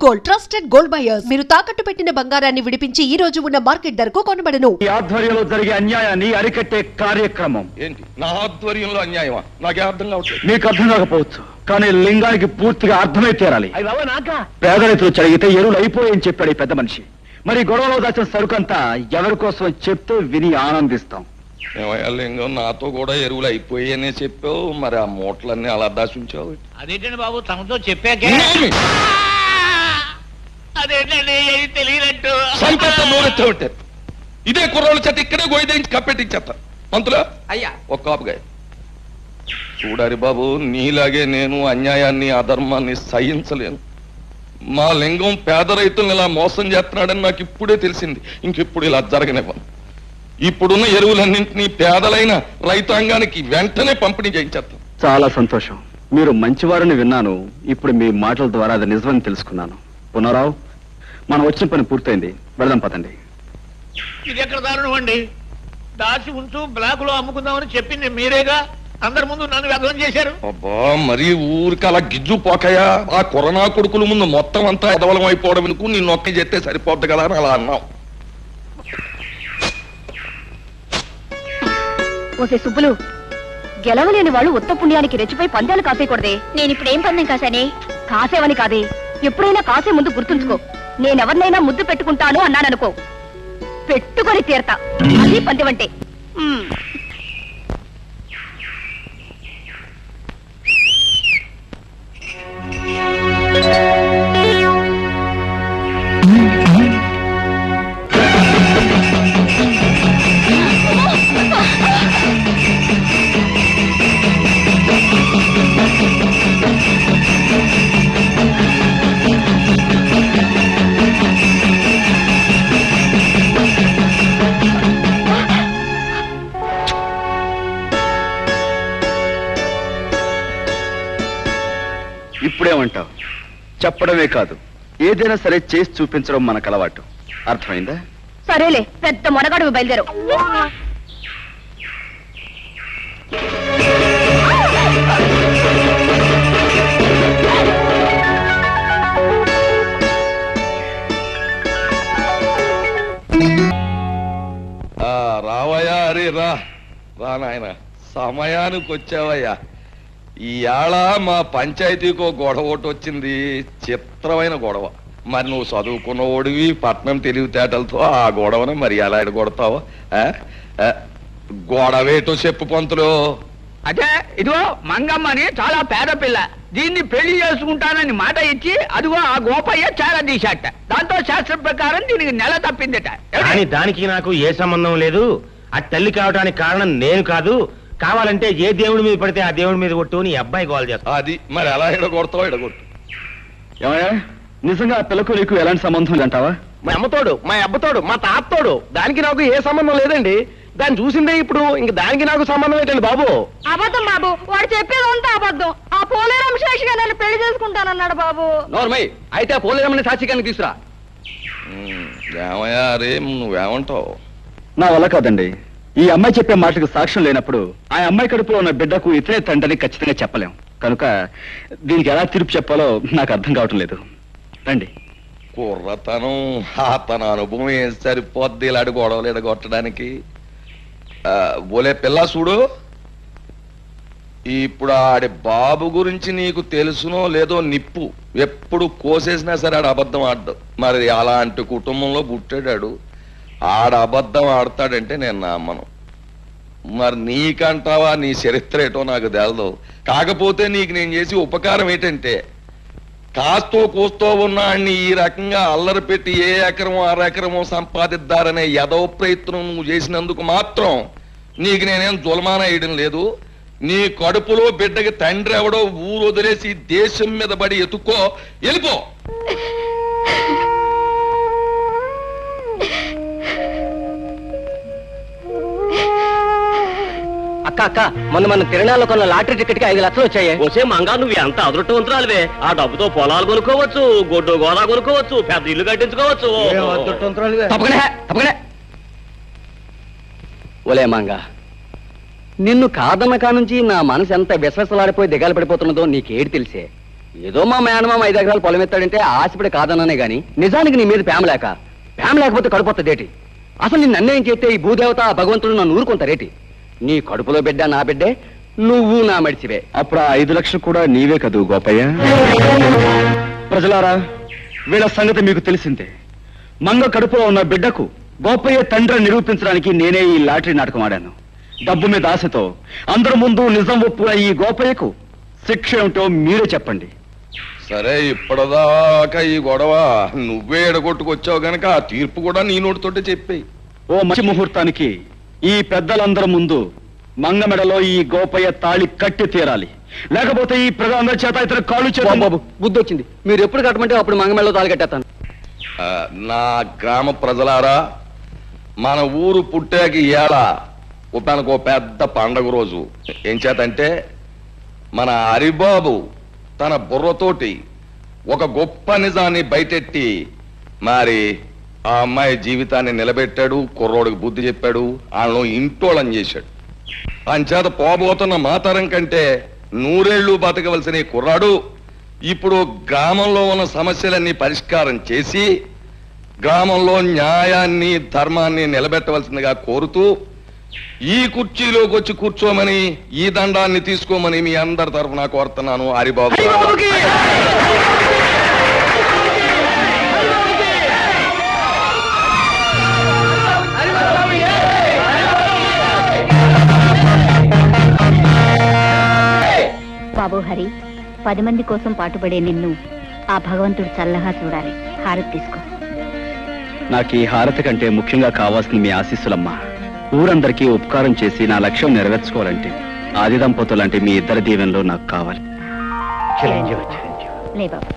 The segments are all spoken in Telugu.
Gold, trusted gold buyers. మీరు తాకట్టు పెట్టిన బంగారాన్ని విడిపించి ఈ రోజు ఉన్న మార్కెట్ ధరకు కొనబడను. ఈ ఆధ్వర్యంలో జరిగే అన్యాయాన్ని అరికట్టే కార్యక్రమం. ఏంటి నా ఆధ్వర్యంలో అన్యాయమా? నాకే అర్థం కావట్లేదు. మీకు అర్థం కాకపోవచ్చు, కానీ లింగానికి పూర్తిగా అర్థమై తీరాలి. పేద రైతులు చదివితే ఎరువులు అయిపోయాయని చెప్పాడు ఈ పెద్ద మనిషి. మరి గొడవలో దాచిన సరుకంతా ఎవరి కోసం చెప్తే విని ఆనందిస్తాం. ఏమయ్యా లింగం, నాతో కూడా ఎరువులు అయిపోయాయనే చెప్పావు, మరి ఆ మూటలన్నీ అలా దాచుంచావు. అదేంటండి బాబు, తమతో చెప్పాకే అదేంటండి తెలియనట్టు నూరెత్తా ఉంటారు. ఇదే కుర్రోళ్ళ చేత ఇక్కడే గోయిదేంచి కప్పెట్టించేస్తా. మంతులా అయ్యా ఒక్క కాపుగా చూడాలి బాబు, నీలాగే నేను అన్యాయాన్ని అధర్మాన్ని సహించలేను. మా లింగం పేద రైతులను ఇలా మోసం చేస్తున్నాడని నాకు ఇప్పుడే తెలిసింది. ఇంకెప్పుడు ఇలా జరగనివ్వను. ఇప్పుడున్న ఎరువులన్నింటినీ పేదలైన రైతాంగానికి వెంటనే పంపిణీ చేయించేస్తాం. చాలా సంతోషం, మీరు మంచివారని విన్నాను. ఇప్పుడు మీ మాటల ద్వారా అది నిజమని తెలుసుకున్నాను. పునరావు, మనం వచ్చిన పని పూర్తయింది, వెళదాం పదండి. ఇది ఎక్కడ దారుణం అండి? దాచి ఉంచు బ్లాక్ లో అమ్ముకుందామని చెప్పింది మీరేగా, అందరి ముందు నన్ను వ్యర్థం చేశారు. అబ్బా, మరి ఊరికి అలా గిజ్జు పోకయా? ఆ కరోనా కొడుకుల ముందు మొత్తం అంతా ఎదవలం అయిపోవడం ఎందుకు? నిన్ను ఒక్క చెప్తే సరిపోద్ది కదా అని అలా అన్నావు. ఓసే సుబ్బులు, గెలవలేని వాళ్ళు ఉత్త పుణ్యానికి రెచ్చిపోయి పందాలు కాసేయకూడదే. నేను ఇప్పుడు ఏం పందెం కాసానే? కాసేవని కాదే, ఎప్పుడైనా కాసే ముందు గుర్తుంచుకో. నేనెవరినైనా ముద్దు పెట్టుకుంటాను అన్నాననుకో, పెట్టుకొని తీరతా. అది పందెమంటే. ఇప్పుడేమంటావు? చెప్పడమే కాదు, ఏదైనా సరే చేసి చూపించడం మనకు అలవాటు. అర్థమైందా? సరేలే, పెద్ద మొనగాడు బయలుదేరు. రావయ్యా, అరే రా నాయన, సమయానికి వచ్చావయ్యా. ఈయాళ మా పంచాయతీకో గొడవ ఒకటి వచ్చింది, చిత్రమైన గొడవ. మరి నువ్వు చదువుకున్న ఓడివి, పట్నం తెలివితేటలతో ఆ గొడవను మరి ఎలా ఎడగొడతావు? గొడవేటో చెప్పు పంతులు. అదే ఇదిగో మంగమ్మని చాలా పేద పిల్ల, దీన్ని పెళ్లి చేసుకుంటానని మాట ఇచ్చి అదిగో ఆ గోపయ్య చాలా తీశాట. దాంతో శాస్త్ర ప్రకారం దీనికి నెల తప్పిందట. కానీ దానికి నాకు ఏ సంబంధం లేదు. ఆ తల్లి కావడానికి కారణం నేను కాదు. కావాలంటే ఏ దేవుడి మీద పడితే ఆ దేవుడి మీద కొట్టు నీ అబ్బాయి గోల్ చేస్తా. అది మరి ఎలా ఎడగొడతావు? ఎడగొట్టు. ఏమయ్యా, నిజంగా ఆ పిల్లకు నీకు ఎలాంటి సంబంధం లేదంటావా? మా అమ్మతోడు, మా అబ్బతోడు, మా తాతతోడు, దానికి నాకు ఏ సంబంధం లేదండి. దాన్ని చూసిందే ఇప్పుడు, ఇంక దానికి నాకు సంబంధం ఏంటండి బాబు? అబద్ధం బాబు, వాడు చెప్పేదంతా అబద్ధం. ఆ పోలేరమ్మ సాక్షిగా నన్ను పెళ్లి చేసుకుంటానన్నాడు బాబు. నోర్మై, అయితే ఆ పోలేరమ్మని సాక్షిగానికి తీసురా. ఏమయ్యా రే, నువ్వేమంటావు? నా వల్ల కాదండి. ఈ అమ్మాయి చెప్పే మాటకు సాక్ష్యం లేనప్పుడు ఆ అమ్మాయి కడుపులో ఉన్న బిడ్డకు ఇతరే తండ్రిని ఖచ్చితంగా చెప్పలేం. కనుక దీనికి ఎలా తీర్పు చెప్పాలో నాకు అర్థం కావటం లేదు. రండి. కుర్రతనం, తన అనుభవం ఏం సరిపోద్ది ఇలాంటి గొడవలు ఎడగొట్టడానికి? బోలే పిల్ల చూడు, ఇప్పుడు ఆడి బాబు గురించి నీకు తెలుసునో లేదో, నిప్పు ఎప్పుడు కోసేసినా సరే ఆడు అబద్ధం ఆడ్డు. మరి అలాంటి కుటుంబంలో పుట్టాడాడు, ఆడ అబద్ధం ఆడతాడంటే నేను నమ్మను. మరి నీకంటావా, నీ చరిత్ర ఏటో నాకు తెలదు. కాకపోతే నీకు నేను చేసి ఉపకారం ఏంటంటే, కాస్తో కూస్తో ఉన్నాన్ని ఈ రకంగా అల్లరి పెట్టి ఏ ఎకరమో అరెకరమో సంపాదిద్దారనే యదవ ప్రయత్నం నువ్వు చేసినందుకు మాత్రం నీకు నేనేం జులమాన వేయడం లేదు. నీ కడుపులో బిడ్డకి తండ్రి ఎవడో ఊరు వదిలేసి దేశం మీద పడి ఎత్తుకో, వెళ్ళిపో. అక్క అక్క, మన తిరణాల్లో కొన్న లాటరీ టికెట్ కి 5 లక్షలు వచ్చాయి. వచ్చే మంగా నువ్వు ఎంత అదృష్టవంతురాలివే. ఆ డబ్బుతో పొలాలు కొనుక్కోవచ్చు, గొడ్డు గోదా కొనుక్కోవచ్చు, పెద్ద ఇల్లు కట్టించుకోవచ్చు. తప్పకనే ఒలే మంగా, నిన్ను కాదన్న కానుంచి నా మనసు ఎంత విశ్వాసలాడిపోయి దిగాలు పడిపోతున్నదో నీకేడు తెలిసే. ఏదో మా మేనమామ 5 ఎకరాలు పొలం ఎత్తాడంటే ఆశపడి కాదన్నానే గాని నిజానికి నీ మీద ప్రేమ లేకపోతే కడుపొత్తదేటి? అసలు నిన్ను అన్యాయం చేస్తే ఈ భూదేవత ఆ భగవంతుడు నన్ను ఊరుకుంటారేటి? నీ కడుపులో బిడ్డ నా బిడ్డే, నువ్వు నా మడిచివే. అప్పుడు ఆ 5 లక్షలు కూడా నీవే కదూ గోపయ్య? ప్రజలారా, వీళ్ళ సంగతి మీకు తెలిసిందే. మంగ కడుపులో ఉన్న బిడ్డకు గోపయ్య తండ్రిని నిరూపించడానికి నేనే ఈ లాటరీ నాటకం ఆడాను. డబ్బు మీద ఆశతో అందరి ముందు నిజం ఒప్పున ఈ గోపయ్యకు శిక్ష ఏమిటో మీరే చెప్పండి. సరే, ఇప్పటిదాకా ఈ గొడవ నువ్వే ఎడగొట్టుకొచ్చావు గనక ఆ తీర్పు కూడా నీ నోటితోటే చెప్పేయి. ఓ మంచి ముహూర్తానికి ఈ పెద్దలందరి ముందు మంగ మెడలో ఈ గోపయ్య తాళి కట్టి తీరాలి. లేకపోతే ఈ ప్రజలందరి చేత ఇతర కాళ్ళు చేత. బాబు, బుద్ధి వచ్చింది. మీరు ఎప్పుడు కట్టమంటే అప్పుడు మంగమెళ్ళలో తాళి కట్టేస్తాను. నా గ్రామ ప్రజలారా, మన ఊరు పుట్టాక ఇవాళ మనకు పెద్ద పండగ రోజు. ఏం చేతంటే మన హరిబాబు తన బుర్రతోటి ఒక గొప్ప నిజాన్ని బయటెట్టి మరి ఆ అమ్మాయి జీవితాన్ని నిలబెట్టాడు, కుర్రోడికి బుద్ధి చెప్పాడు, వాళ్ళను ఇంటోళం చేశాడు. అంచేత పోబోతున్న మాతరం కంటే 100 ఏళ్ళు బతకవలసిన కుర్రాడు ఇప్పుడు గ్రామంలో ఉన్న సమస్యలన్నీ పరిష్కారం చేసి గ్రామంలో న్యాయాన్ని ధర్మాన్ని నిలబెట్టవలసిందిగా కోరుతూ ఈ కుర్చీలోకి వచ్చి కూర్చోమని, ఈ దండాన్ని తీసుకోమని మీ అందరి తరఫున కోరుతున్నాను. హరిబాబు బాబు హరి, 10 మంది కోసం పాటుపడే నిన్ను ఆ భగవంతుడు చల్లగా చూడాలి. హారతి తీసుకో. నాకు ఈ హారతి కంటే ముఖ్యంగా కావాల్సిన మీ ఆశీస్సులమ్మా. ఊరందరికీ ఉపకారం చేసి నా లక్ష్యం నెరవేర్చుకోవాలంటే ఆది దంపతులంటే మీ ఇద్దరి దీవెనలో నాకు కావాలి. లే బాబు.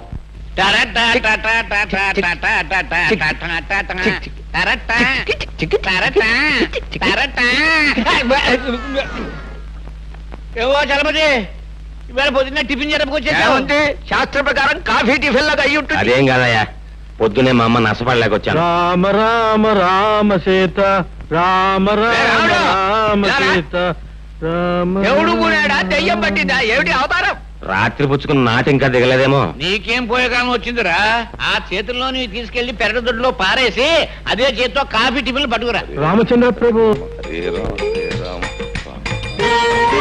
ఏవో చలపతి, ఇవాళ పొద్దున్న టిఫిన్ ఏముంది? శాస్త్ర ప్రకారం కాఫీ టిఫిన్ లాగా అయ్యి ఉంటుంది. అదేం కాదయ్యా, పొద్దునే మా అమ్మ నష్టపడలేకొచ్చాను. రామ రామ రామ సీత, రామ రామ రామ సీత, రామ. దేవుడు కూడాడా? దెయ్యం పట్టిందా? ఏమిటి అవతారం? రాత్రి పుచ్చుకున్న నాటి ఇంకా దిగలేదేమో. నీకేం పోయే కాలం వచ్చిందిరా? ఆ చేతుల్లో నీ తీసుకెళ్లి పెరగదొడ్లో పారేసి అదే చేతితో కాఫీ టిఫిన్లు పట్టుకురా. రామచంద్ర ప్రభు,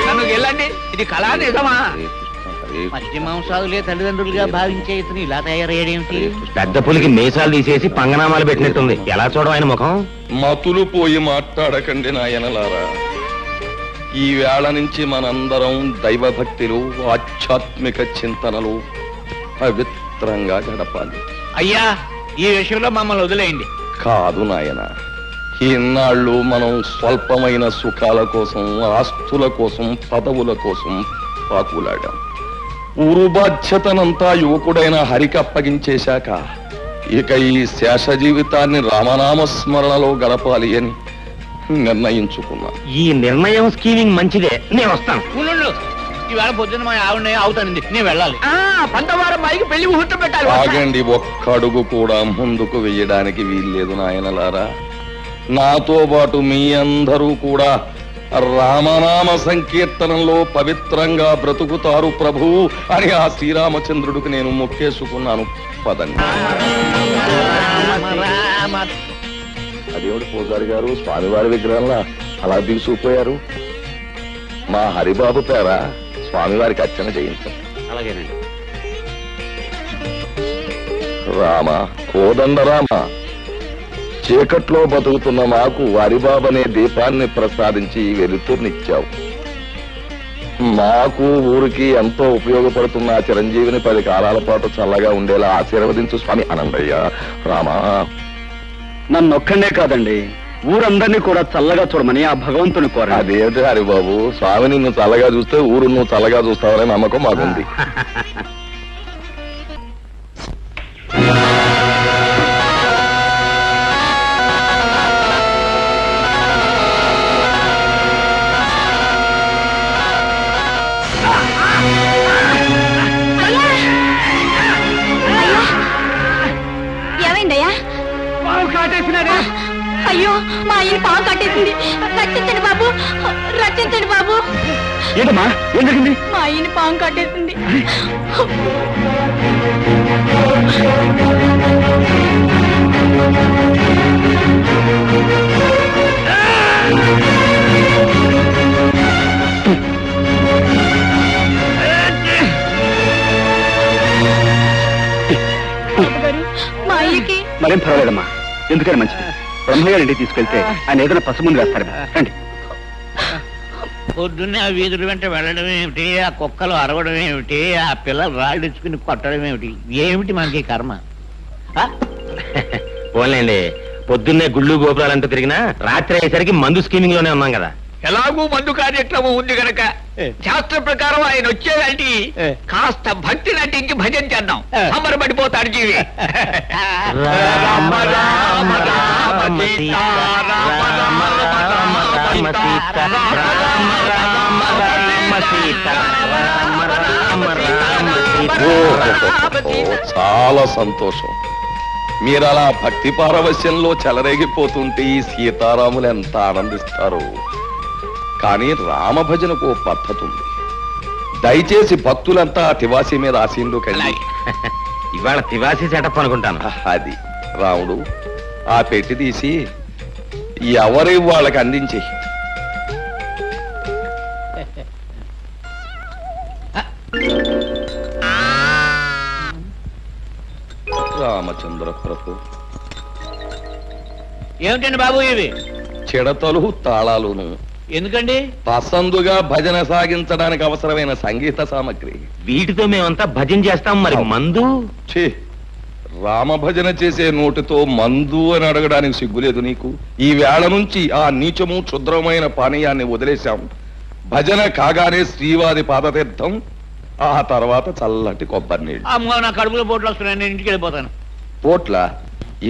నన్ను వెళ్ళండి. ఇది కళా నిజమా? మధ్య మాంసాదులే తల్లిదండ్రులుగా భావించే ఇతను ఇలా తయారయ్యాడేమిటి? పెద్ద పులికి మీసాలు తీసేసి పంగనామాలు పెట్టినట్టుంది. ఎలా చూడడం ఆయన ముఖం? మతులు పోయి మాట్లాడకండి నాయనలారా. ఈ వేళ నుంచి మనందరం దైవభక్తిలో, ఆధ్యాత్మిక చింతనలు పవిత్రంగా గడపాలి. అయ్యా, ఈ విషయంలో మమ్మల్ని వదిలేయండి. కాదు నాయన, ఈనాళ్ళు మనం స్వల్పమైన సుఖాల కోసం, ఆస్తుల కోసం, పదవుల కోసం పాకులాడాం. ఊరు బాధ్యతనంతా యువకుడైన హరికి అప్పగించేశాక ఇక ఈ శేష జీవితాన్ని రామనామస్మరణలో గడపాలి అని నిర్ణయించుకున్నా. ఈ నిర్ణయం స్కీమింగ్ మంచిదే. నేను వస్తాను. ఉండు, ఈవేళ పొద్దున్న మా ఆవిడ అవుతానండి, నేను వెళ్ళాలి. 12వ అమ్మాయికి పెళ్లి ముహూర్తం పెట్టాలి. ఆగండి, ఒక్క అడుగు కూడా ముందుకు వెయ్యడానికి వీల్లేదు నాయనలారా. నాతో పాటు మీ అందరూ కూడా రామనామ సంకీర్తనంలో పవిత్రంగా బ్రతుకుతారు ప్రభు అని ఆ శ్రీరామచంద్రుడికి నేను మొక్కేసుకున్నాను. పదండి. అదేమిటి పూజారి గారు, స్వామివారి విగ్రహంలా అలా దిగుసుకుపోయారు? మా హరిబాబు పేర స్వామివారికి అర్చన చేయించండి. అలాగేనండి. రామ, కోదండ రామ, చీకట్లో బతుకుతున్న మాకు హరిబాబనే దీపాన్ని ప్రసాదించి వెలుతురునిచ్చావు. మాకు ఊరికి ఎంతో ఉపయోగపడుతున్న ఆ చిరంజీవిని 10 కాలాల పాటు చల్లగా ఉండేలా ఆశీర్వదించు స్వామి. అనందయ్య, రామా. నన్నొక్కడే కాదండి, ఊరందరినీ కూడా చల్లగా చూడమని ఆ భగవంతుని కోరండి. అదేంటి హరిబాబు, స్వామి నిన్ను చల్లగా చూస్తే ఊరు నువ్వు చల్లగా చూస్తావనే నమ్మకం మాకుంది. ఏమైందయ్యా? పావు కాటేసినారా? అయ్యో మా ఆయన పాము కట్టేసింది. రక్షించండి బాబు, రక్షించండి బాబు. ఏంటమ్మా ఏం జరిగింది? మా ఆయన పాము కట్టేసింది. మా అయ్యకి మరేం పర్వాలేదమ్మా, ఎందుకని మంచిది. బ్రహ్మగారి ఇంటికి తీసుకెళ్తే ఆయన ఏదైనా పసుముందు వేస్తారు. రండి. పొద్దున్నే ఆ వీధుల వెంట వెళ్ళడం ఏమిటి, ఆ కుక్కలు అరవడం ఏమిటి, ఆ పిల్లలు రాళ్ళు ఇచ్చుకుని కొట్టడం ఏమిటి, ఏమిటి మనకి కర్మ? పోలేండి, పొద్దున్నే గుళ్ళు గోపురాలంటూ తిరిగినా రాత్రి అయ్యేసరికి మందు స్కీమింగ్ లోనే ఉన్నాం కదా. ఎలాగూ మందు కార్యక్రమం ఉంది గనక శాస్త్ర ప్రకారం ఆయన వచ్చేదానికి కాస్త భక్తి నటించి భజన చేద్దాం. సంబరపడిపోతాడు జీవి. రామ రామ రామ సీత, రామ రామ రామ సీత, రామ రామ రామ సీత, రామ రామ రామ సీత. చాలా సంతోషం. మీరు అలా భక్తి పారవశ్యంలో చెలరేగిపోతుంటే ఈ సీతారాములు ఎంత ఆనందిస్తారు. కానీ రామ భజనకు ఓ పద్ధతి ఉంది. దయచేసి భక్తులంతా తివాసి మీద ఆశీనులు కలిగి ఇవాళ తివాసి సెటప్ అనుకుంటాను. అది రాముడు ఆ పెట్టి తీసి ఎవరి వాళ్ళకి అందించి. రామచంద్ర ప్రభు, ఏమిటండి బాబు ఇవి? చిడతలు తాళాలును. ఎందుకండి? పసందుగా భజన సాగించడానికి అవసరమైన సంగీత సామగ్రి. వీటితో మేమంతా భజన చేస్తాం. మరి మందు? ఛీ, రామ భజన చేసే నోటితో మందు అని అడగడానికి సిగ్గులేదు నీకు? ఈ వేళ నుంచి ఆ నీచము క్షుద్రమైన పానీయాన్ని వదిలేశాం. భజన కాగానే శ్రీవారి పాదతీర్థం, ఆ తర్వాత చల్లటి కొబ్బరి నీళ్ళు. అమ్మో, నా కడుపులో పోట్లు వస్తున్నాయి, నేను ఇంటికి వెళ్ళిపోతాను. పోట్ల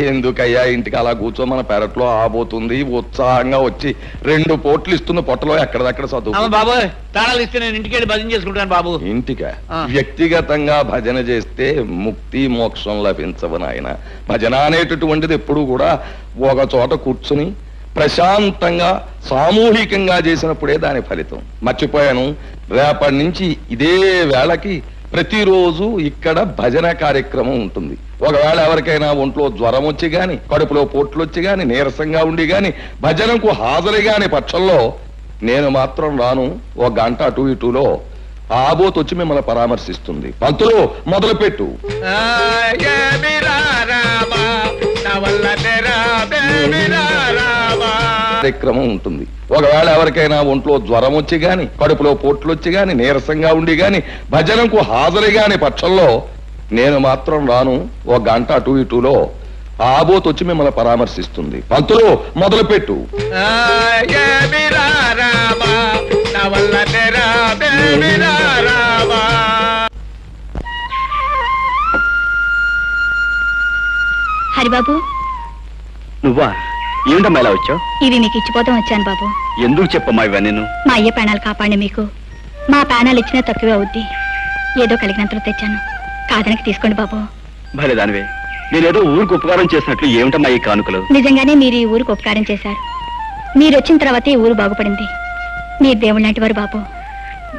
ఎందుకయ్యా, ఇంటికి అలా కూర్చో, మన పెరట్లో ఆబోతుంది. ఉత్సాహంగా వచ్చి 2 పోట్లు ఇస్తున్న పొట్టలో ఎక్కడదక్కడ చదువు. బాబు తాళాలు ఇస్తే నేను ఇంటికి వెళ్ళి భజన చేసుకుంటాను బాబు. ఇంటికా? వ్యక్తిగతంగా భజన చేస్తే ముక్తి మోక్షం లభించవు నాయన. భజన అనేటటువంటిది ఎప్పుడు కూడా ఒక చోట కూర్చుని ప్రశాంతంగా సామూహికంగా చేసినప్పుడే దాని ఫలితం. మర్చిపోయాను, రేపటి నుంచి ఇదే వేళకి ప్రతిరోజు ఇక్కడ భజన కార్యక్రమం ఉంటుంది. ఒకవేళ ఎవరికైనా ఒంట్లో జ్వరం వచ్చి గాని, కడుపులో పోట్లు వచ్చి గాని, నీరసంగా ఉండి గాని, భజనకు హాజరు గాని పక్షంలో నేను మాత్రం రాను. 1 గంట అటు ఇటులో ఆబోత్ వచ్చి మిమ్మల్ని పరామర్శిస్తుంది. పంతులు మొదలుపెట్టు. కార్యక్రమం ఉంటుంది. ఒకవేళ ఎవరికైనా ఒంట్లో జ్వరం వచ్చి గాని, కడుపులో పోట్లు వచ్చి గాని, నీరసంగా ఉండి గాని, భజనకు హాజరు గాని పక్షంలో నేను మాత్రం రాను. 1 గంట అటు ఇటులో ఆబోత్ వచ్చి మిమ్మల్ని పరామర్శిస్తుంది. పంతులు మొదలుపెట్టు. హరిబాబు, నువ్వా? ఏమిటమ్మా ఇలా వచ్చావు? ఇవి మీకు ఇచ్చిపోతాం వచ్చాను బాబు. ఎందుకు చెప్పమ్మా ఇవన్నీ? మా అయ్య ప్రాణాలు కాపాడి మీకు. మా ప్రాణాలు ఇచ్చినా తక్కువే అవుద్ది. ఏదో కలిగినంతలో తెచ్చాను, కాదనకి తీసుకోండి బాబు. భలే దానివే, నేనేదో ఊరికి ఉపకారం చేసినట్లు ఏమిటమ్మా ఈ కానుకలు? నిజంగానే మీరు ఈ ఊరికి ఉపకారం చేశారు. మీరు వచ్చిన తర్వాత ఈ ఊరు బాగుపడింది. మీరు దేవుడు లాంటి వారు బాబు.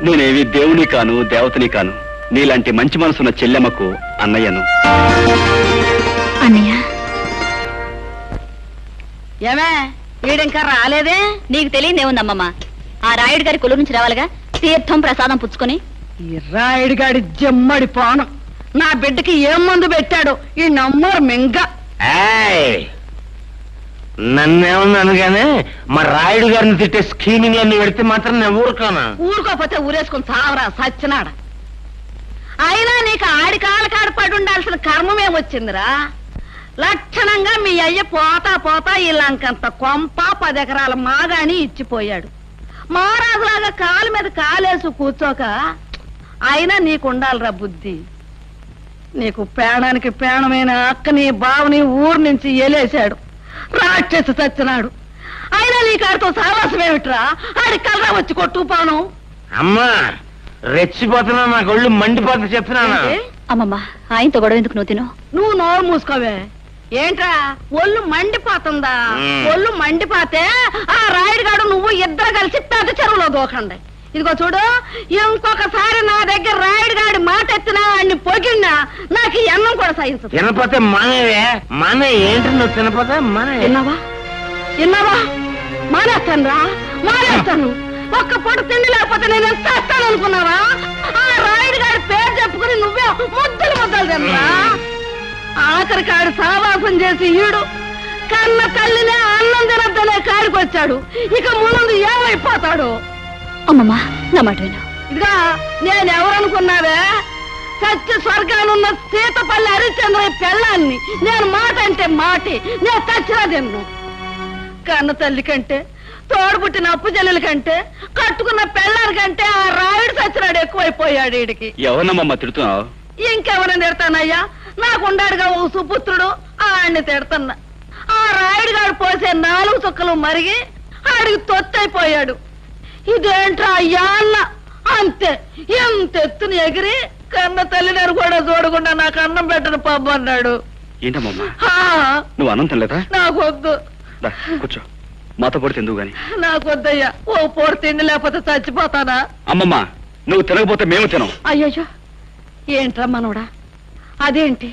నేనేవి దేవుని కాను, దేవతని కాను. నీలాంటి మంచి మనసున్న చెల్లెమ్మకు అన్నయ్యను. అన్నయ్య, ఏమే వీడింకా రాలేదే? నీకు తెలియదేముందమ్మమ్మ, ఆ రాయుడు గారి కొలు నుంచి రావాలిగా తీర్థం ప్రసాదం పుచ్చుకొని. ఈ రాయుడు గాడి జమ్మడి పానం నా బిడ్డకి ఏం మందు పెట్టాడు ఈ నమ్మరు మింగ. నన్నేమన్నాను గానీ మా రాయుడు గారిని తిట్టే స్కీమింగ్ అన్ని పెడితే మాత్రం నేను ఊరుకోనా? ఊరుకోపోతే ఊరేసుకుని చావరా సచ్చినాడ. అయినా నీకు ఆడి కాళ్ళ కాడ పడి ఉండాల్సిన కర్మమేమొచ్చిందిరా? లక్షణంగా మీ అయ్య పోతా పోతా ఈ లంకంత కొంప 10 ఎకరాల మాగాని ఇచ్చిపోయాడు. మహారాజులాగా కాలు మీద కాలేసు కూర్చోక అయినా నీకుండాలిరా బుద్ధి. నీకు ప్రాణానికి ప్రాణమైన అక్కని బావని ఊరు నుంచి ఎలేశాడు, రాక్షసి చచ్చినాడు. అయినా నీకు ఆడితో సావాసమేమిట్రా? ఆడి కలరా వచ్చి కొట్టుకుపోను. అమ్మా రెచ్చిపోతున్నా, నా ఒళ్ళు మండిపోతా చెప్తున్నాను. అమ్మమ్మ, ఆయనతో గొడవ ఎందుకు? నువ్వు తిను. నువ్వు నోరు మూసుకోవే. ఏంట్రా ఒళ్ళు మండిపోతుందా? ఒళ్ళు మండిపోతే ఆ రాయుడుగాడు నువ్వు ఇద్దరు కలిసి పెద్ద చెరువులో దూకండి. ఇదిగో చూడు, ఇంకొకసారి నా దగ్గర రాయుడుగాడి మాట ఎత్తినా అన్ని పొగిడినా నాకు ఈ అన్నం కూడా సహించదు. తినపోతే మనవే మన ఏంటి నువ్వు తినపోతే మన విన్నావా? మానేస్తాను రా, మానేస్తాను. ఒక్క పూట తిండి లేకపోతే నేను ఎంత చేస్తాను అనుకున్నావా? ఆ రాయుడుగాడి పేరు చెప్పుకుని నువ్వే ముద్దలు తినరా? ఆఖరికాడు సావాసం చేసి ఈడు కన్న తల్లినే అన్నం తినద్దనే కాడికి వచ్చాడు. ఇక ముందు ఏమైపోతాడు? అమ్మమ్మా నా మాట విను. ఇదిగా నేనెవరనుకున్నావే? సత్య స్వర్గానున్న సీతపల్లి హరిశ్చంద్ర పెళ్ళాన్ని. నేను మాట అంటే మాటి, నేను చచ్చినా తిన్ను. కన్న తల్లి కంటే, తోడుపుట్టిన అప్పు చెల్లెల కంటే, కట్టుకున్న పెళ్ళారి కంటే ఆ రాయుడు సచ్చినాడు ఎక్కువైపోయాడు. వీడికి ఎవరమ్మా తిడుతున్నావు? ఇంకెవరిని తిడతానయ్యా? నాకుండాడుగా ఓ సుపుత్రుడు, ఆడిని తిడతన్నా. ఆ రాయుడుగాడు పోసే 4 చుక్కలు మరిగి ఆడికి తొత్తైపోయాడు. ఇదేంట్రా అయ్యా అన్న అంతే. ఎంత ఎత్తుని ఎగిరి కన్న తల్లిని కూడా చూడకుండా నాకు అన్నం పెట్టను పబ్బు అన్నాడు. ఏంటమ్మా నువ్వు అన్నం తినలేదా? నాకొద్దు. కూర్చో, మాతో పొడి తిందువు గాని. నాకొద్దయ్యా, ఓ పొడి తిండి లేకపోతే చచ్చిపోతానా? అమ్మమ్మా నువ్వు తినకపోతే మేము తినం. అయ్యయ్యో, ఏంట్రా మనోడా? అదేంటి,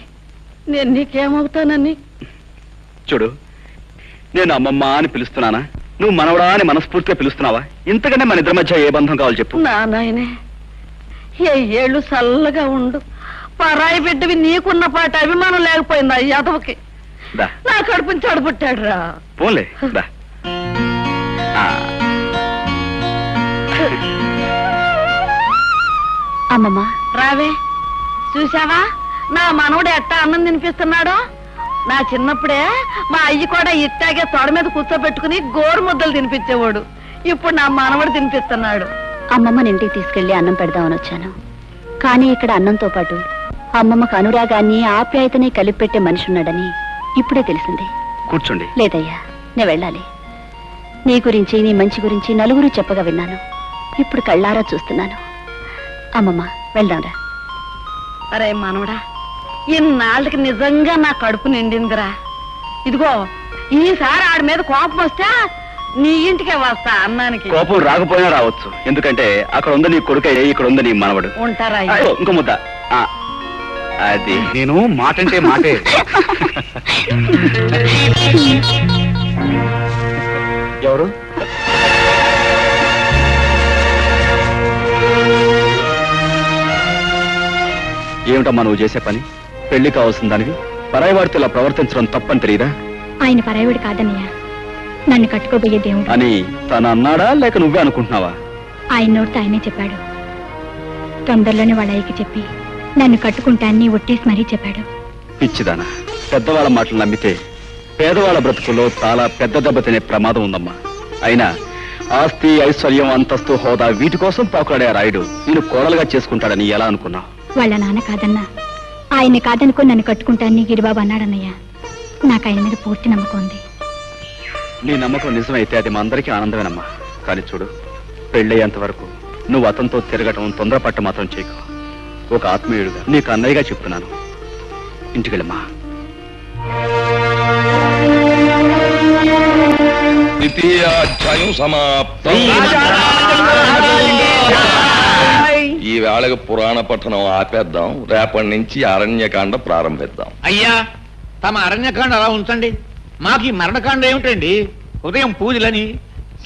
నేను నీకేమవుతానని? చూడు, నేను అమ్మమ్మ అని పిలుస్తున్నానా, నువ్వు మనవడా అని మనస్ఫూర్తిగా పిలుస్తున్నావా? ఇంతకంటే మన ఇద్దరి మధ్య ఏ బంధం కావాలి చెప్పు. నా నాయనే, ఏ ఏళ్ళు చల్లగా ఉండు. పరాయి బిడ్డవి నీకున్న పాట అభిమానం లేకపోయిందా ఈ యాదవకి? నా కడుపుని చెడబుట్టాడు రా. పోన్లే దా. అమ్మమ్మా రావే. చూసావా నా మనవడు ఎట్టా అన్నం తినిపిస్తున్నాడో? నా చిన్నప్పుడే మా అయ్యి కూడా ఇట్టాగే తొడ మీద కూర్చోబెట్టుకుని గోరు ముద్దలు తినిపించేవాడు. ఇప్పుడు నా మనవడు తినిపిస్తున్నాడు. అమ్మమ్మని ఇంటికి తీసుకెళ్లి అన్నం పెడదామని వచ్చాను. కానీ ఇక్కడ అన్నంతో పాటు అమ్మమ్మకు అనురాగాన్ని ఆప్యాయతని కలిపి పెట్టే మనిషి ఉన్నాడని ఇప్పుడే తెలిసింది. కూర్చోండి. లేదయ్యా, నేను వెళ్ళాలి. నీ గురించి, నీ మంచి గురించి నలుగురు చెప్పగా విన్నాను. ఇప్పుడు కళ్ళారా చూస్తున్నాను. అమ్మమ్మ వెళ్దాంరా. అరే మనవడా, ఇన్నాళ్ళకి నిజంగా నా కడుపు నిండిందిరా. ఇదిగో ఈసారి ఆడి మీద కోపం వస్తే నీ ఇంటికే వస్తా అన్నానికి. కోపం రాకపోయినా రావచ్చు, ఎందుకంటే అక్కడ ఉంది నీ కొడుకే, ఇక్కడ ఉంది నీ మనవడు. ఉంటారా? ఇంకో ముద్ద. అది నేను మాటంటే మాటే. ఎవరు? ఏమిటమ్మా నువ్వు చేసే పని? పెళ్లి కావాల్సిన దానివి పరాయి వాడితో ఇలా ప్రవర్తించడం తప్పని తెలియదా? ఆయన పరాయివాడు కాదన్నయ్య, నన్ను కట్టుకోబోయే దేవుడు అని తను అన్నాడా లేక నువ్వే అనుకుంటున్నావా? ఆయన నోటితో ఆయనే చెప్పాడు. తొందరలోనే వాళ్ళ అయ్యకి చెప్పి నన్ను కట్టుకుంటానని ఒట్టేసి మరీ చెప్పాడు. పిచ్చిదానా, పెద్దవాళ్ళ మాటలు నమ్మితే పేదవాళ్ళ బ్రతుకుల్లో చాలా పెద్ద దెబ్బ తినే ప్రమాదం ఉందమ్మా. అయినా ఆస్తి, ఐశ్వర్యం, అంతస్తు, హోదా వీటి కోసం పాకులాడే రాయుడు నేను కోడలుగా చేసుకుంటాడని ఎలా అనుకున్నావు? వాళ్ళ నాన్న కాదన్నా, ఆయన్ని కాదనుకో నన్ను కట్టుకుంటానని గిరిబాబు అన్నాడన్నయ్య. నాకు ఆయన మీద పూర్తి నమ్మకం ఉంది. నీ నమ్మకం నిజమైతే అది మా అందరికీ ఆనందమేనమ్మా. కానీ చూడు, పెళ్ళయ్యేంత వరకు నువ్వు అతనితో తిరగటం, తొందరపట్ట మాత్రం చేయకు. ఒక ఆత్మీయుడుగా నీకు అన్నయ్యగా చెప్తున్నాను. ఇంటికెళ్ళమ్మా. ద్వితీయాధ్యాయం సమాప్తం. ఈ వేళకు పురాణ పఠనం ఆపేద్దాం. రేపటి నుంచి అరణ్యకాండ ప్రారంభిద్దాం. అయ్యా, తమ అరణ్యకాండ అలా ఉంచండి. మాకు ఈ మరణకాండ ఏమిటండి? ఉదయం పూజలని,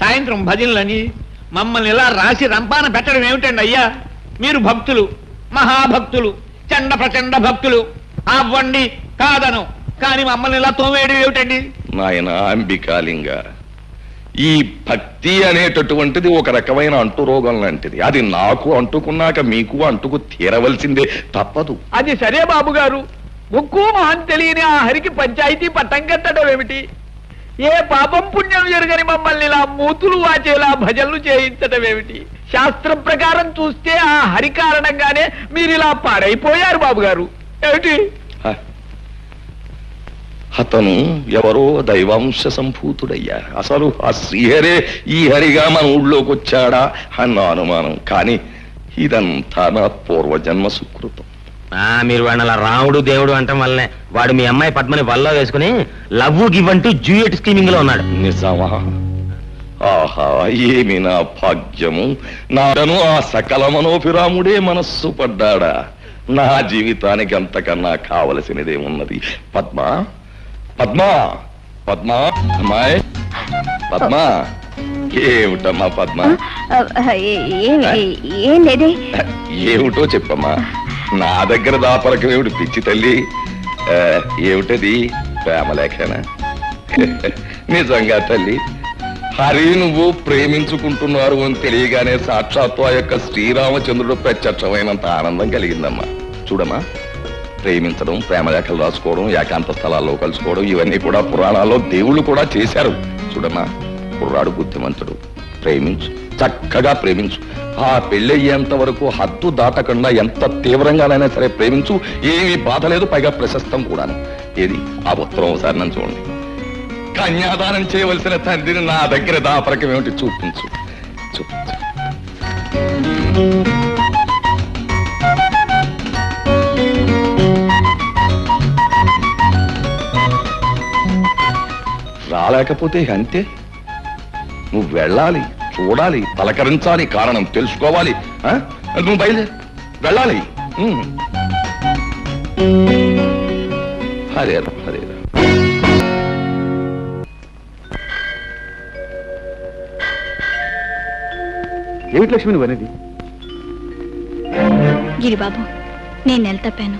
సాయంత్రం భజనలని మమ్మల్ని ఇలా రాసి రంపాన పెట్టడం ఏమిటండి అయ్యా? మీరు భక్తులు, మహాభక్తులు, చండ ప్రచండ భక్తులు. అవ్వండి కాదను, కానీ మమ్మల్ని ఇలా తోమేయడం ఏమిటండి? నాయన అంబికాలింగ, ఈ భక్తి అనేటటువంటిది ఒక రకమైన అంటురోగం లాంటిది. అది నాకు అంటుకున్నాక మీకు అంటుకు తీరవలసిందే, తప్పదు. అది సరే బాబు గారు, ముక్కు మొహం తెలియని ఆ హరికి పంచాయతీ పట్టం కట్టడం ఏమిటి? ఏ పాపం పుణ్యం జరగని మమ్మల్ని ఇలా మూతులు వాచేలా భజనలు చేయించడం ఏమిటి? శాస్త్రం ప్రకారం చూస్తే ఆ హరి కారణంగానే మీరు ఇలా పాడైపోయారు బాబు గారు. ఏమిటి? అతను ఎవరో దైవాంశ సంభూతుడయ్యా. అసలు ఆ శ్రీహరే ఈ హరిగా మన ఊళ్ళోకి వచ్చాడా అన్న అనుమానం. కానీ ఇదంతా నా పూర్వజన్మ సుకృతం. మీరు వాడిని అలా రాముడు దేవుడు అంటాం వల్లనే వాడు మీ అమ్మాయి పద్మని వల్ల వేసుకుని లవ్ గివ్ అంటూ డ్యూయట్ స్కీమింగ్ లో ఉన్నాడు. నిజమా? ఆహా, ఏమి నా భాగ్యము! నాను ఆ సకల మనోభిరాముడే మనస్సు పడ్డాడా? నా జీవితానికి అంతకన్నా కావలసినదేమున్నది? పద్మ, పద్మ, పద్మ, అమ్మాయి పద్మ, ఏమిటమ్మా పద్మ? ఏం లేదే. ఏమిటో చెప్పమ్మా. నా దగ్గర దాపరకం ఏమిటి పిచ్చి తల్లి? ఏమిటది? ప్రేమలేఖనా? నిజంగా తల్లి, హరి నువ్వు ప్రేమించుకుంటున్నారు అని తెలియగానే సాక్షాత్తు ఆ యొక్క శ్రీరామచంద్రుడు ప్రత్యక్షమైనంత ఆనందం కలిగిందమ్మా. చూడమ్మా, ప్రేమించడం, ప్రేమలేఖలు రాసుకోవడం, ఏకాంత స్థలాల్లో కలుసుకోవడం, ఇవన్నీ కూడా పురాణాల్లో దేవుళ్ళు కూడా చేశారు. చూడమ్మా, కుర్రాడు బుద్ధిమంతుడు, ప్రేమించు, చక్కగా ప్రేమించు. ఆ పెళ్ళయ్యేంత వరకు హద్దు దాటకుండా ఎంత తీవ్రంగానైనా సరే ప్రేమించు. ఏమీ బాధ లేదు, పైగా ప్రశస్తం కూడాను. ఏది ఆ ఉత్తరం ఒకసారి నన్ను చూడండి. కన్యాదానం చేయవలసిన తండ్రిని నా దగ్గర దాపరకం ఏమిటి? చూపించు, చూపించు. రాలేకపోతే అంతే. నువ్వు వెళ్ళాలి, చూడాలి, పలకరించాలి, కారణం తెలుసుకోవాలి. నువ్వు బయలుదేరి వెళ్ళాలి. అదేరా అదేరా. ఏమిటి లక్ష్మి నువ్వు అనేది? గిరిబాబు, నేను నెల తప్పాను.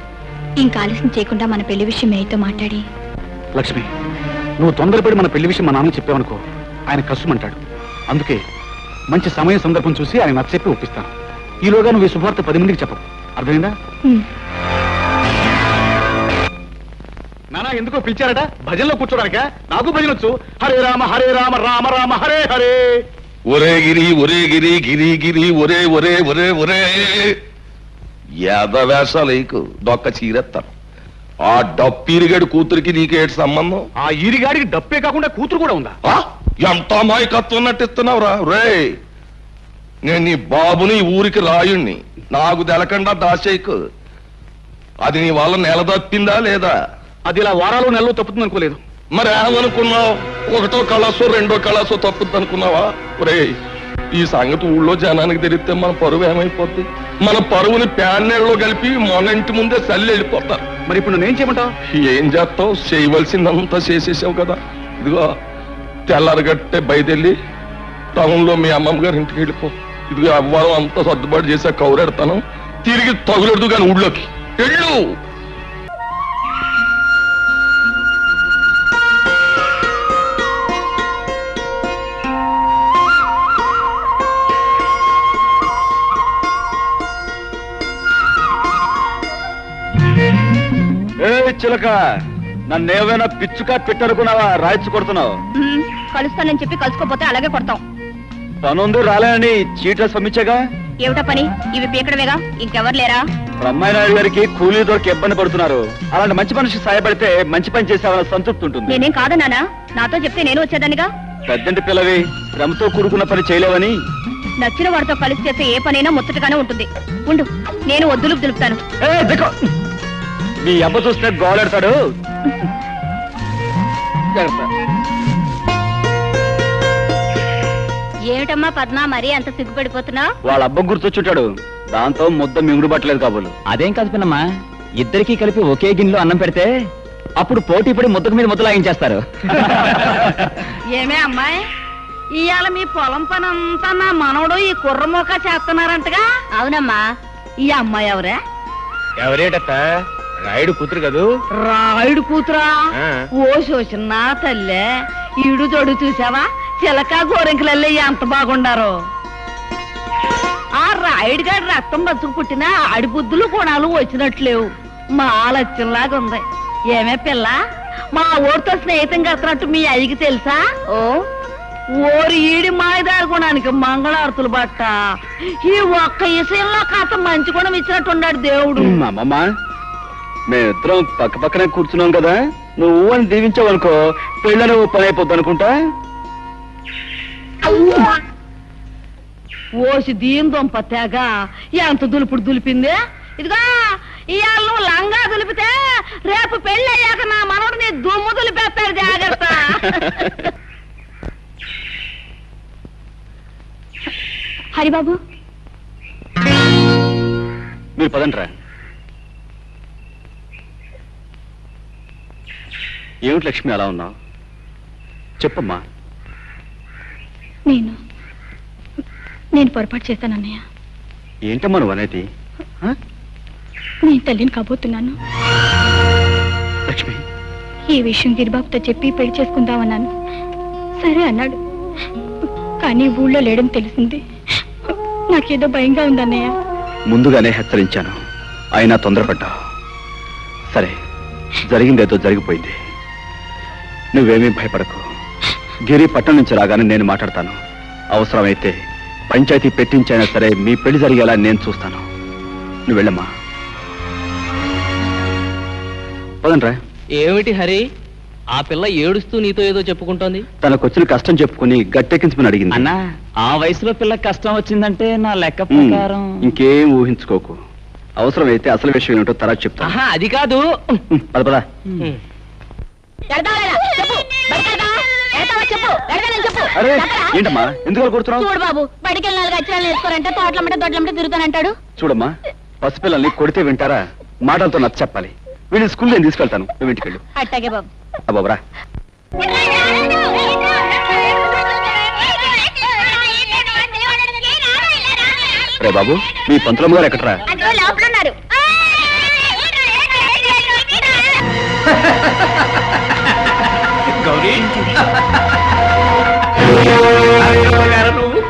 ఇంకా ఆలస్యం చేయకుండా మన పెళ్లి విషయం మేయతో మాట్లాడి. లక్ష్మి, నువ్వు తొందరపడి మన పెళ్లి విషయం మా నాన్నకి చెప్పావనుకో, ఆయన కష్టమంటాడు. అందుకే మంచి సమయం సందర్భం చూసి ఆయన నచ్చచెప్పి ఒప్పిస్తాను. ఈలోగా నువ్వు ఈ శుభార్త 10 మందికి చెప్పవు. అర్థమైందా? నానా ఎందుకో పిలిచారట? భజనలో కూర్చోడానిక? నాకు భజనొచ్చు. హరే రామ హరే రామ రామ రామ హరే హరే. ఒరే గిరి, ఒరే గిరి, గిరి గిరి, ఒరే ఒరే ఒరే ఒరే. యాదవేషాలు దొక్క చీరెత్తాను. ఆ డప్పిరిగాడి కూతురికి నీకేటి సంబంధం? ఆ ఈరిగాడికి డప్పే కాకుండా కూతురు కూడా ఉందా? ఎంత అమాయకత్వం నటిస్తున్నావురా రే. నేను నీ బాబుని ఊరికి రాయుణ్ణి, నాకు తెలకుండా దాసేకు. అది నీ వల్ల నెల తప్పిందా లేదా? అది ఇలా వారాలు నెలలో తప్పుతుంది అనుకోలేదు. మరి ఏమనుకున్నావు? ఒకటో కళాసో రెండో కళాసో తప్పుద్ది అనుకున్నావా? రే, ఈ సంగతి ఊళ్ళో జనానికి తెలిస్తే మన పరువు ఏమైపోద్ది? మన పరువుని ప్యాన్నెళ్ళలో కలిపి మన ఇంటి ముందే చల్లి వెళ్ళిపోతారు. మరి ఇప్పుడు నేను చేయమంటావు? ఏం చేస్తావు? చేయవలసిందంతా చేసేసావు కదా. ఇదిగో తెల్లారగట్టే బయదెళ్ళి టౌన్ లో మీ అమ్మమ్మ గారి ఇంటికి వెళ్ళిపో. ఇదిగో అవ్వారం అంతా సర్దుబాటు చేసా, కౌరెడతాను. తిరిగి తగులెడదు కానీ ఊళ్ళోకి వెళ్ళు. చిలక, నన్నేమైనా పిచ్చుకా పెట్టనుకున్నావా? రాయిచ్చు కొడుతున్నావు. కలుస్తానని చెప్పి కలుసుకోపోతే అలాగే కొడతాం. పనుందు రాలేని చీట్ల పంపించాగా. ఏమిటా పని? ఇవి పీకడమేగా, ఇంకెవరు లేరా? బ్రహ్మానాయుడు గారికి కూలీ దొరికి ఇబ్బంది పడుతున్నారు. అలాంటి మంచి మనిషికి సాయపడితే మంచి పని చేసావన్న సంతృప్తి ఉంటుంది. నేనేం కాదన్నానా? నాతో చెప్తే నేను వచ్చేదానిగా. పెద్దంటి పిల్లవి, శ్రమతో కూడుకున్న పని చేయలేవని. నచ్చిన వాడితో కలిసి చేస్తే ఏ పనైనా ముచ్చటగానే ఉంటుంది. ఉండు, నేను వద్దులు దులుపుతాను. మీ అబ్బ చూస్తే గోలెడతాడు. ఏమిటమ్మా పద్మ, మరీ అంత సిగ్గుపడిపోతున్నావు? వాళ్ళ అబ్బ గుర్తొచ్చుంటాడు, దాంతో ముద్ద మింగుడు పట్టలేదు కాబోలు. అదేం కాదు పిన్నమ్మా, ఇద్దరికి కలిపి ఒకే గిన్నెలో అన్నం పెడితే అప్పుడు పోటీ పడి ముద్దకు మీద ముద్ద లాగించేస్తారు. ఏమే అమ్మాయి, ఇవాళ మీ పొలం పని అంతా నా మనవడు ఈ కుర్రమోక చేస్తున్నారంటగా? అవునమ్మా. ఈ అమ్మాయి ఎవరే? ఎవరేటత్త? రాయుడు కూతురు కదూ. రాయుడు కూతురా? ఓ శోషన్న తల్లే, ఈడు జోడు చూసావా? చిలక గోరింకలల్లే ఎంత బాగుండారో. ఆ రాయుడు గారి రక్తం బతుకు పుట్టిన అడిబుద్ధులు గుణాలు వచ్చినట్లేవు. మా లక్ష్యంలాగా ఉంది. ఏమే పిల్ల, మా ఊరితో స్నేహితం కడుతున్నట్టు మీ అయ్యకి తెలుసా? ఓ ఓరి ఈడి మాయదారి గుణానికి మంగళారతులు బట్ట. ఈ ఒక్క విషయంలో కాస్త మంచి గుణం ఇచ్చినట్టున్నాడు దేవుడు. అమ్మమ్మ, మేమిద్దరం పక్క పక్కనే కూర్చున్నాం కదా, నువ్వు అని దీవించావనుకో పెళ్ళని ఓ పని అయిపోద్ది అనుకుంటా. ఓసి దీని దొంప తెగ ఎంత దులుపుడు దులిపింది. ఇదిగా ఇవాళ నువ్వు లంగా దులిపితే రేపు పెళ్లి అయ్యాక నా మనవడిని దుమ్ము దులిపేస్తాడు, జాగ్రత్త. హరిబాబు మీరు పదండ్రా. ఏమిటి లక్ష్మి అలా ఉన్నావు? చెప్పమ్మా. నేను పొరపాటు చేశానన్నయ్య. ఏంటమ్మా నువ్వు అనేది? నేను తల్లిని కాబోతున్నాను. లక్ష్మి, ఈ విషయం గిరిబాబుతో చెప్పి పెళ్లి చేసుకుందామన్నాను. సరే అన్నాడు. కానీ ఊళ్ళో లేడని తెలిసింది. నాకేదో భయంగా ఉందన్నయ్య. ముందుగానే హెచ్చరించాను, అయినా తొందరపడ్డా. సరే, జరిగిందేదో జరిగిపోయింది. నువ్వేమీ భయపడకు. గిరి పట్టణం నుంచి రాగానే నేను మాట్లాడతాను. అవసరమైతే పంచాయతీ పెట్టించైనా సరే మీ పెళ్లి జరిగేలా నేను చూస్తాను. నువ్వు వెళ్ళమ్మా. పదండ్రా. ఏమిటి హరి, ఆ పిల్ల ఏడుస్తూ నీతో ఏదో చెప్పుకుంటోంది? తనకొచ్చిన కష్టం చెప్పుకుని గట్టెక్కించమని అడిగింది. అన్నా, ఆ వయసులో పిల్లకి కష్టం వచ్చిందంటే నా లెక్క ప్రకారం ఇంకేం ఊహించుకోకు. అవసరమైతే అసలు విషయం ఏమిటో తర్వాత చెప్తాను. అది కాదు. పద పద. అరే ఏంటమ్మా, ఎందుకు కొడుతున్నావు? చూడు బాబు, బడికి వెళ్ళి 4 అక్షరాలు నేర్చుకోరంటే తోటలమ్మటే దొడ్లమ్మటే తిరుగుతానంటాడు. చూడమ్మా, పసిపిల్లల్ని కొడితే వింటారా? మాటలతో నచ్చ చెప్పాలి. వీళ్ళు స్కూల్ నేను తీసుకెళ్తాను, నువ్వు ఇంటికి వెళ్ళు. అట్టాగే బాబు. బాబురా. రే బాబు, మీ పంతులమ్మ గారు ఎక్కడరా? లోపలున్నారు. గౌరీ, నువ్వు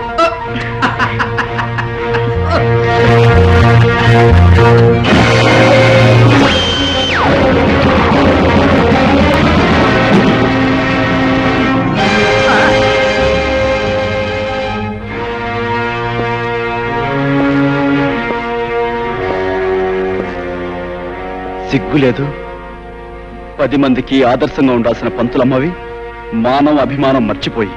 సిగ్గు లేదు? 10 మందికి ఆదర్శంగా ఉండాల్సిన పంతులమ్మవి మానవ అభిమానం మర్చిపోయి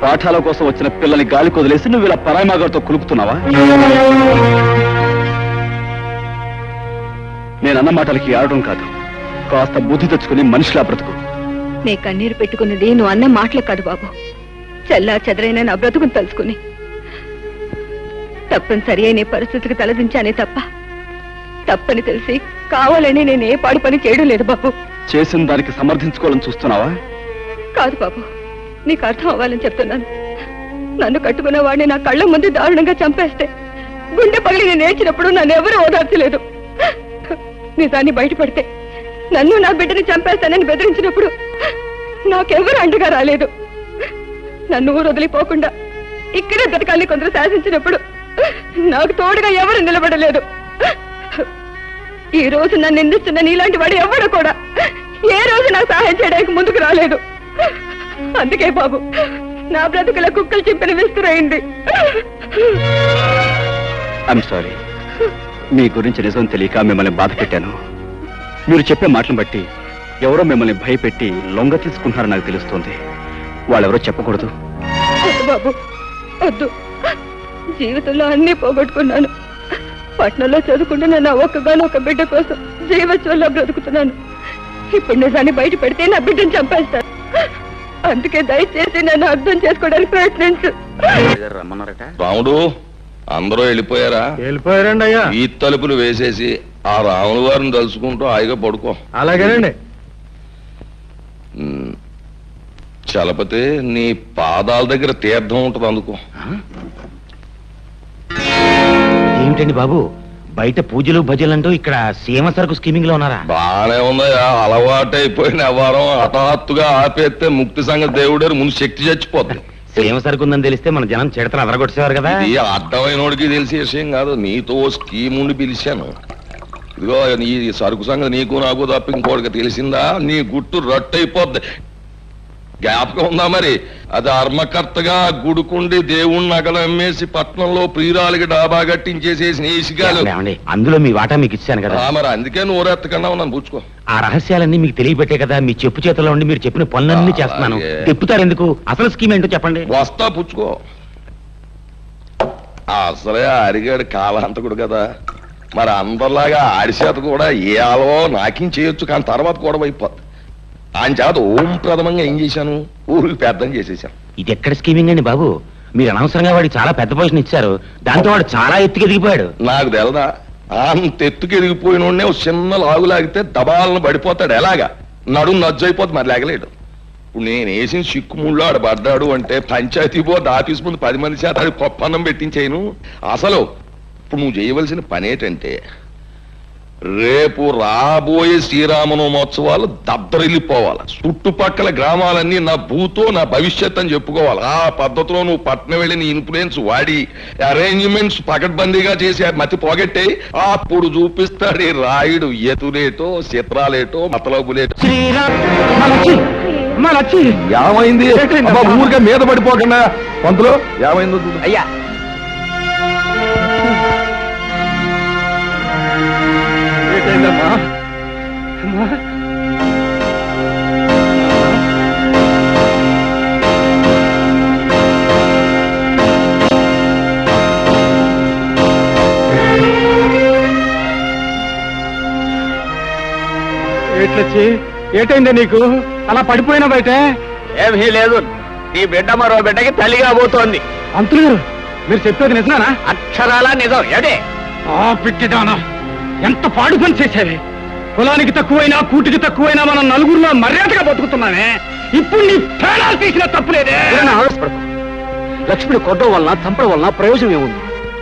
పాఠాల కోసం వచ్చిన పిల్లల్ని గాలి కొదిలేసి నువ్వు ఇలా పరాయిమాగారితో కులుకుతున్నావా? నేనన్న మాటలకి ఆడడం కాదు, కాస్త బుద్ధి తెచ్చుకుని మనిషిలా బ్రతుకు. నీ కన్నీరు పెట్టుకున్నది నువ్వు అన్న మాటలు కాదు బాబు, చల్లా చెదరైన నా బ్రతుకుని తలుచుకుని. తప్పనిసరి అయిన పరిస్థితికి తలదించానే తప్ప తప్పని తెలిసి కావాలని నేను ఏ పాడు పని చేయడం లేదు బాబు. చేసిన దానికి సమర్థించుకోవాలని చూస్తున్నావా? కాదు బాబు, నీకు అర్థం అవ్వాలని చెప్తున్నాను. నన్ను కట్టుకున్న వాడిని నా కళ్ళ ముందు దారుణంగా చంపేస్తే గుండె పగిలి నేను ఏడ్చినప్పుడు నన్ను ఎవరూ ఓదార్చలేదు. నిజాన్ని బయటపడితే నన్ను నా బిడ్డని చంపేస్తానని బెదిరించినప్పుడు నాకెవరు అండగా రాలేదు. నన్ను ఊరు వదిలిపోకుండా ఇక్కడే బ్రతకాలని కొందరు శాసించినప్పుడు నాకు తోడుగా ఎవరు నిలబడలేదు. ఈ రోజు నన్ను నిందిస్తున్న నీలాంటి వాడు ఎవడు కూడా ఏ రోజు నాకు సహాయం చేయడానికి ముందుకు రాలేదు. అందుకే బాబు నా బ్రతుకుల కుక్కలు చింపిన విస్తురైంది. ఐఎమ్ సారీ, మీ గురించి నిజం తెలియక మిమ్మల్ని బాధ పెట్టాను. మీరు చెప్పే మాటలను బట్టి ఎవరో మిమ్మల్ని భయపెట్టి లొంగ తీసుకుంటున్నారని నాకు తెలుస్తుంది. వాళ్ళెవరో చెప్పకూడదు. వద్దు బాబు, వద్దు. జీవితంలో అన్నీ పోగొట్టుకున్నాను. పట్నంలో చదువుకుంటున్న నా ఒక్కగానొక్క బిడ్డ కోసం జీవోత్సవంలో బ్రతుకుతున్నాను. ఇప్పుడు నిజాన్ని బయట పెడితే నా బిడ్డను చంపేస్తాను. అందుకే దయచేసి నన్ను అర్థం చేసుకోవడానికి ప్రయత్నించు. రాముడు, అందరూ వెళ్ళిపోయారా? వెళ్ళిపోయారండి అయ్యా. ఈ తలుపులు వేసేసి ఆ రాముల వారిని తలుచుకుంటూ హాయిగా పడుకో. అలాగేనండి. చలపతి, నీ పాదాల దగ్గర తీర్థం ఉంటుంది, అందుకో. ఏమిటండి బాబు, బయట పూజలు భజలంటూ ఇక్కడ సీమ సరుకు స్కీమింగ్ లో ఉన్నారా? బానే ఉందయ్యా, అలవాటైపోయిన వ్యవహారం హఠాత్తుగా ఆపేస్తే ముక్తి సంగతి దేవుడారు ముందు శక్తి చచ్చిపోద్ది. సీమ సరుకు ఉందని తెలిస్తే మన జనం చెడతలు అదరగొట్టేవారు కదా. ఇది అర్థమైనోడికి తెలిసే విషయం కాదు. నీతో స్కీమ్ ఉండి పిలిచాను. ఇదిగో నీ సరుకు సంగతి నీకు నాకు తప్ప ఇంకోటికి తెలిసిందా నీ గుట్టు రట్టయిపోద్ది. జ్ఞాపకం ఉందా మరి? అది ధర్మకర్తగా గుడుకుండి దేవుణ్ణి నగలు అమ్మేసి పట్నంలో ప్రియురాలికి డాబా కట్టించేసేసి నేసిగాలు. అందులో మీ వాటా మీకు ఇచ్చాను కదా. మరి అందుకే నోరెత్తకన్నా ఉన్నాను, పుచ్చుకో. ఆ రహస్యాలన్నీ మీకు తెలియబెట్టే కదా మీ చెప్పు చేతిలో ఉండి మీరు చెప్పిన పనులన్నీ చేస్తున్నాను. తిప్పుతారు ఎందుకు? అసలు స్కీమ్ ఏంటో చెప్పండి. వస్తా, పుచ్చుకో. అసలే అరిగాడు కాలాంతకుడు కదా, మరి అందరిలాగా ఆడిచేత కూడా ఏ ఆలో నాకేం చేయొచ్చు, కానీ తర్వాత కూడా అయిపోద్ది. ఆయన చేత ఓం ప్రథమంగా ఏం చేశాను, ఊరికి పెద్దం చేసేసాను. ఇది ఎక్కడ స్కీమింగ్ అండి బాబు? మీరు అనవసరంగా వాడికి చాలా పెద్ద పొజిషన్ ఇచ్చారు, దాంతో వాడు చాలా ఎత్తుకి ఎదిగిపోయాడు. నాకు తెలదా, అంత ఎత్తుకి ఎదిగిపోయిన చిన్న లాగు లాగితే దబాలను పడిపోతాడు. ఎలాగా నడుము నజ్జైపోతుంది, మరి లేగలేడు. ఇప్పుడు నేను వేసిన చిక్కుముళ్ళు ఆడు పడ్డాడు అంటే పంచాయతీ బోర్డు ఆఫీస్ ముందు 10 మంది చేత అది పప్పన్నం పెట్టించేయను. అసలు ఇప్పుడు నువ్వు చేయవలసిన పని ఏంటంటే, రేపు రాబోయే శ్రీరామనవమోత్సవాలు దద్దరిల్లిపోవాలి. చుట్టుపక్కల గ్రామాలన్నీ నా భూతో నా భవిష్యత్ అని చెప్పుకోవాలి. ఆ పద్ధతిలో నువ్వు పట్నం వెళ్ళి నీ ఇన్ఫ్లుయెన్స్ వాడి అరేంజ్మెంట్స్ పకడ్బందీగా చేసి మతి పోగొట్టే అప్పుడు చూపిస్తాడు ఈ రాయుడు ఎతులేటో చిత్రాలేటో మతలబులేటో. ఏమైంది? ఊరికే మీద పడిపోకుండా పంతులు ఏమైందో అయ్యా ఏటైందా నీకు? అలా పడిపోయినా బయట ఏమీ లేదు. నీ బిడ్డ మరో బిడ్డకి తల్లిగా పోతోంది. అంతులు గారు మీరు చెప్పేది నిజమేనా? అక్షరాలా నిజం. ఏడే పిట్టిదానా, ఎంత పాడు పని చేసేవి. కులానికి తక్కువైనా కూటికి తక్కువైనా మనం నలుగురిలో మర్యాదగా బతుకుతున్నామే. ఇప్పుడు నీ ప్రాణాలు తీసిన తప్పులేదే. లక్ష్మిని కొట్టడం వలన చంపడం వలన ప్రయోజనం ఏముంది?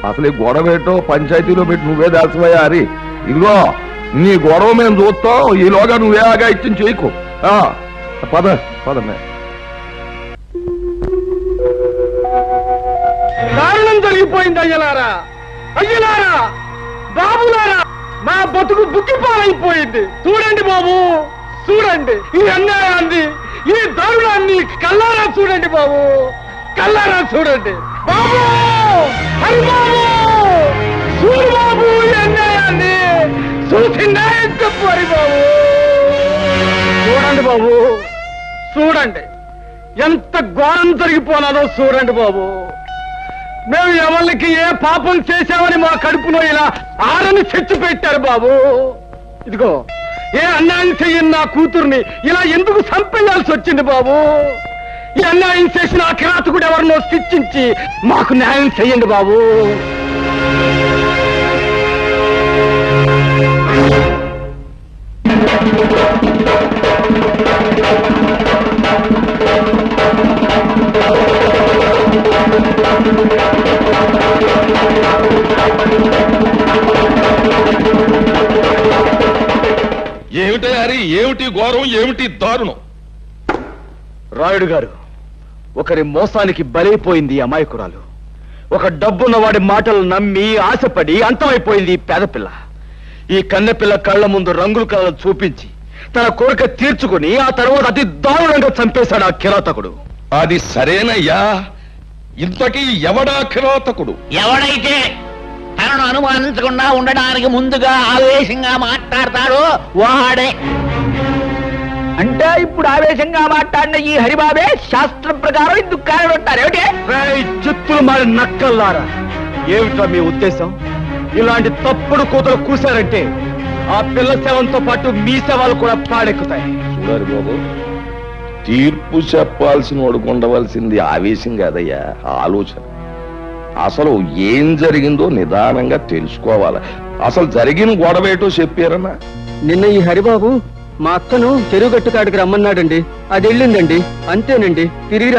అసలు ఈ గొడవ ఏంటో పంచాయతీలో పెట్టి నువ్వే దాల్సిపోయా హరి. ఇదిగో నీ గొడవ మేము చూస్తాం, ఈలోగా నువ్వే ఆగా ఇచ్చిన చేయకు. పద పదమే. దారుణం జరిగిపోయింది అయ్యలారా, అయ్యలారా, బాబులారా, మా బతుకు బుక్కిపాలైపోయింది. చూడండి బాబు, చూడండి ఈ అన్యాయాన్ని, ఈ దారుణాన్ని కల్లారా చూడండి బాబు, కల్లారా చూడండి బాబు. హరి బాబు, చూడు బాబు ఈ అన్యాయాన్ని, చూసి న్యాయం చెప్పు హరి బాబు. చూడండి బాబు, చూడండి ఎంత ఘోరం జరిగిపోనాదో చూడండి బాబు. మేము ఎవరికి ఏ పాపం చేశామని మా కడుపులో ఇలా ఆరని తెచ్చి పెట్టారు బాబు. ఇదిగో ఏ అన్యాయం చెయ్యని నా కూతుర్ని ఇలా ఎందుకు చంపేయాల్సి వచ్చింది బాబు? ఈ అన్యాయం చేసిన ఆ కిరాతకుడు ఎవరినో శిక్షించి మాకు న్యాయం చెయ్యండి బాబు. ఏమిటి హరి, ఏమిటి ఘోరం, ఏమిటి దారుణం? రాయుడు గారు, ఒకరి మోసానికి బలైపోయింది అమాయకురాలు. ఒక డబ్బున్న వాడి మాటలు నమ్మి ఆశపడి అంతమైపోయింది పేదపిల్ల. ఈ కన్నెపిల్ల కళ్ళ ముందు రంగుల కళ్ళను చూపించి తన కోరిక తీర్చుకుని ఆ తర్వాత అతి దారుణంగా చంపేశాడు ఆ కిరాతకుడు. అది సరేనయ్యా, ఇంతకీ ఎవడా కిరాతకుడు? ఎవడైతే తనను అనుమానించకుండా ఉండడానికి ముందుగా ఆవేశంగా మాట్లాడతాడో వాడే. అంటే ఇప్పుడు ఆవేశంగా మాట్లాడిన ఈ హరిబాబే శాస్త్రం ప్రకారం ఇందుకు కారణం ఉంటారు. ఏమిటి చిత్తులు మారి నక్కల్లారా, ఏమిటా మీ ఉద్దేశం? ఇలాంటి తప్పుడు కూతురు కూశారంటే ఆ పిల్ల శవంతో పాటు మీ శవాలు కూడా పాడెక్కుతాయి. చూడాలి బాబు, తీర్పు చెప్పాల్సిన వాడుకు ఉండవలసింది ఆవేశం కాదయ్యా, ఆలోచన. అసలు ఏం జరిగిందో నిదానంగా తెలుసుకోవాలి. అసలు జరిగిన గొడవ ఏటో చెప్పారన్నా? నిన్న ఈ హరిబాబు మా అక్కను చెరువు గట్టు కాడికి రమ్మన్నాడండి. అది వెళ్ళిందండి, అంతేనండి. తిరిగి